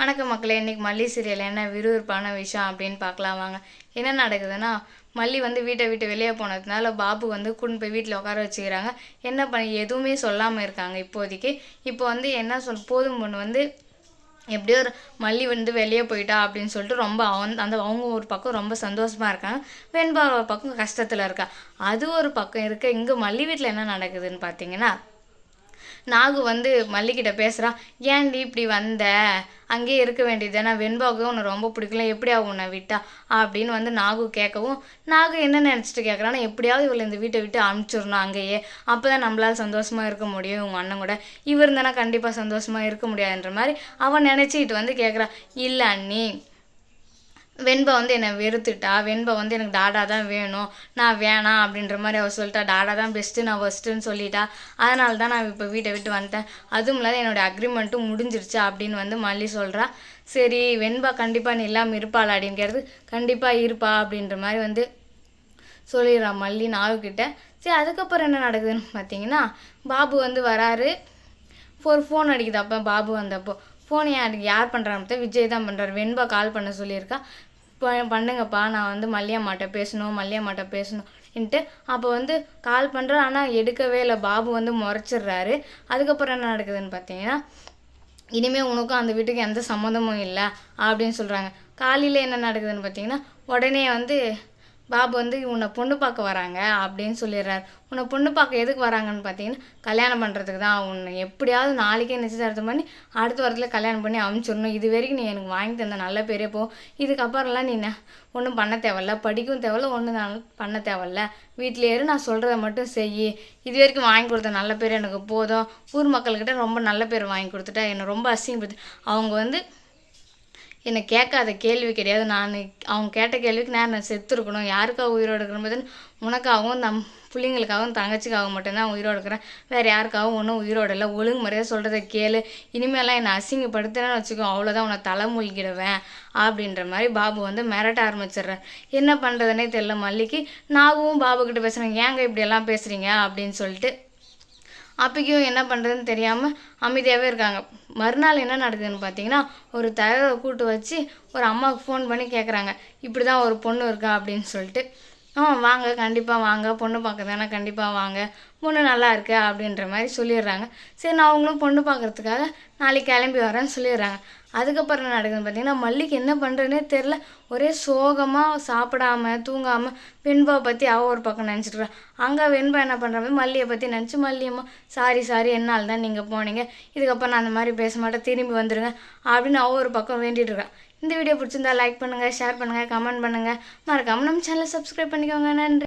வணக்கம் மக்களே. இன்றைக்கி மல்லி சீரியல் என்ன விறுவிறுப்பான விஷயம் அப்படின்னு பார்க்கலாம் வாங்க. என்ன நடக்குதுன்னா, மல்லி வீட்டை விட்டு வெளியே போனதுனால பாபு கூட்டின்னு போய் வீட்டில் உட்கார வச்சுக்கிறாங்க. என்ன பண்ணி எதுவுமே சொல்லாமல் இருக்காங்க இப்போதைக்கு. இப்போ என்ன போதும் பொண்ணு எப்படியோ ஒரு மல்லி வெளியே போயிட்டா அப்படின்னு சொல்லிட்டு ரொம்ப அவங்க ஒரு பக்கம் ரொம்ப சந்தோஷமாக இருக்காங்க. வெண்பா ஒரு பக்கம் கஷ்டத்தில் இருக்கா. அது ஒரு பக்கம் இருக்க. இங்கே மல்லி வீட்டில் என்ன நடக்குதுன்னு பார்த்தீங்கன்னா, நாகு மல்லிக்கிட்ட பேசுகிறான். ஏன்டி இப்படி வந்த, அங்கேயே இருக்க வேண்டியது தானே, வெண்பாவுக்கு உன்னை ரொம்ப பிடிக்கல, எப்படியா உன்னை விட்டா அப்படின்னு நாகு கேட்கவும், நாகு என்ன நினச்சிட்டு கேட்குறான்னா, எப்படியாவது இவளை இந்த வீட்டை விட்டு அனுப்பிச்சிடணும் அங்கேயே, அப்போ தான் நம்மளால் சந்தோஷமாக இருக்க முடியும். உங்கள் அண்ணன் கூட இவர் இருந்தானா கண்டிப்பாக சந்தோஷமாக இருக்க முடியாதுன்ற மாதிரி அவன் நினச்சிக்கிட்டு கேட்குறா. இல்லை அண்ணி, வெண்பா என்னை வெறுத்துட்டா, வெண்பா எனக்கு டாடா தான் வேணும், நான் வேணாம் அப்படின்ற மாதிரி அவள் சொல்லிட்டா. டாடா தான் பெஸ்ட்டு, நான் ஃபஸ்ட்டுன்னு சொல்லிட்டா. அதனால தான் நான் இப்போ வீட்டை விட்டு வந்துட்டேன். அதுவும் இல்லாத என்னோடய அக்ரிமெண்ட்டும் முடிஞ்சிருச்சு அப்படின்னு மல்லி சொல்கிறா. சரி, வெண்பா கண்டிப்பாக நீ இல்லாமல் இருப்பாள் அப்படின்னு கண்டிப்பாக இருப்பா அப்படின்ற மாதிரி சொல்லிடுறா மல்லி நாகுக்கிட்ட. சரி, அதுக்கப்புறம் என்ன நடக்குதுன்னு பார்த்தீங்கன்னா, பாபு வராரு. ஒரு ஃபோன் அடிக்குது. அப்போ பாபு வந்தப்போ ஃபோன் யார் பண்ணுறான்னு விஜய் தான் பண்ணுறாரு. வெண்பா கால் பண்ண சொல்லியிருக்கா. பண்ணுங்கப்பா, நான் மல்லியம்மாட்ட பேசணும்ன்ட்டு அப்போ கால் பண்ணுறேன். ஆனால் எடுக்கவே இல்லை. பாபு முறைச்சிடுறாரு. அதுக்கப்புறம் என்ன நடக்குதுன்னு பார்த்தீங்கன்னா, இனிமேல் உனக்கும் அந்த வீட்டுக்கு எந்த சம்மந்தமும் இல்லை அப்படின்னு சொல்கிறாங்க. காலையில் என்ன நடக்குதுன்னு பார்த்தீங்கன்னா, உடனே பாபு உன்னை பொண்ணு பார்க்க வராங்க அப்படின்னு சொல்லிடுறாரு. உன்னை பொண்ணு பார்க்க எதுக்கு வராங்கன்னு பார்த்தீங்கன்னா, கல்யாணம் பண்ணுறதுக்கு தான். உன்னை எப்படியாவது நாளைக்கே நிச்சயதார்த்தம் பண்ணி அடுத்த வாரத்தில் கல்யாணம் பண்ணி அனுப்பிச்சிடணும். இது வரைக்கும் நீ எனக்கு வாங்கி தந்த நல்ல பேரே போ. இதுக்கப்புறம்லாம் நீ ஒன்றும் பண்ண தேவையில்ல, படிக்கவும் தேவையில்ல, ஒன்றும் பண்ண தேவையில்ல. வீட்டிலே இரு, நான் சொல்கிறத மட்டும் செய். இது வரைக்கும் வாங்கி கொடுத்த நல்ல பேர் எனக்கு போதும். ஊர் மக்கள்கிட்ட ரொம்ப நல்ல பேர் வாங்கி கொடுத்துட்டா. என்னை ரொம்ப அசிங்கப்படுத்து. அவங்க என்னை கேட்காத கேள்வி கிடையாது. அவங்க கேட்ட கேள்விக்கு நான் செத்துருக்கணும். யாருக்காக உயிரோடு இருக்கிறது, உனக்காகவும் நம் பிள்ளைங்களுக்காகவும் தங்கச்சிக்காகவும் மட்டும்தான் உயிரோடு இருக்கிறேன். வேறு யாருக்காகவும் ஒன்றும் உயிரோடு இல்லை. ஒழுங்கு முறையாக சொல்கிறத கேளு. இனிமேலாம் என்னை அசிங்கப்படுத்துறேன்னு வச்சுக்கோ, அவ்வளோதான், உன்னை தலைமொழிக்கிடுவேன் அப்படின்ற மாதிரி பாபு மிரட்ட ஆரம்பிச்சிடுறேன். என்ன பண்ணுறதுனே தெரியல மல்லிக்கு. நாகவும் பாபுக்கிட்ட பேசுகிறேன். ஏங்க இப்படியெல்லாம் பேசுகிறீங்க அப்படின்னு சொல்லிட்டு. அப்பைக்கும் என்ன பண்ணுறதுன்னு தெரியாமல் அமைதியாகவே இருக்காங்க. மறுநாள் என்ன நடக்குதுன்னு பார்த்தீங்கன்னா, ஒரு தகவலை கூட்டு வச்சு ஒரு அம்மாவுக்கு ஃபோன் பண்ணி கேட்குறாங்க. இப்படி தான் ஒரு பொண்ணு இருக்கா அப்படின்னு சொல்லிட்டு. வாங்க, கண்டிப்பாக வாங்க, பொண்ணு பார்க்க தானே, கண்டிப்பாக வாங்க, பொண்ணு நல்லா இருக்கு அப்படின்ற மாதிரி சொல்லிடுறாங்க. சரி, நான் அவங்களும் பொண்ணு பார்க்குறதுக்காக நாளைக்கு கிளம்பி வரேன்னு சொல்லிடுறாங்க. அதுக்கப்புறம் என்ன நடக்குதுன்னு பார்த்தீங்கன்னா, மல்லிக்கு என்ன பண்ணுறதுனே தெரில. ஒரே சோகமாக சாப்பிடாம தூங்காமல் வெண்பாவை பற்றி அவள் ஒரு பக்கம் நினச்சிட்ருக்கா. அங்கே வெண்பா என்ன பண்ணுறாங்க, மல்லியை பற்றி நினச்சி, மல்லியம்மா சாரி என்னால் தான் நீங்கள் போனீங்க, இதுக்கப்புறம் நான் அந்த மாதிரி பேச மாட்டேன், திரும்பி வந்துடுங்க அப்படின்னு அவள் ஒரு பக்கம் வேண்டிகிட்டு இருக்கா. இந்த வீடியோ பிடிச்சிருந்தா லைக் பண்ணுங்கள், ஷேர் பண்ணுங்கள், கமெண்ட் பண்ணுங்கள், மறக்காமல் நம்ம சேனலை சப்ஸ்கிரைப் பண்ணிக்கோங்க. நன்றி.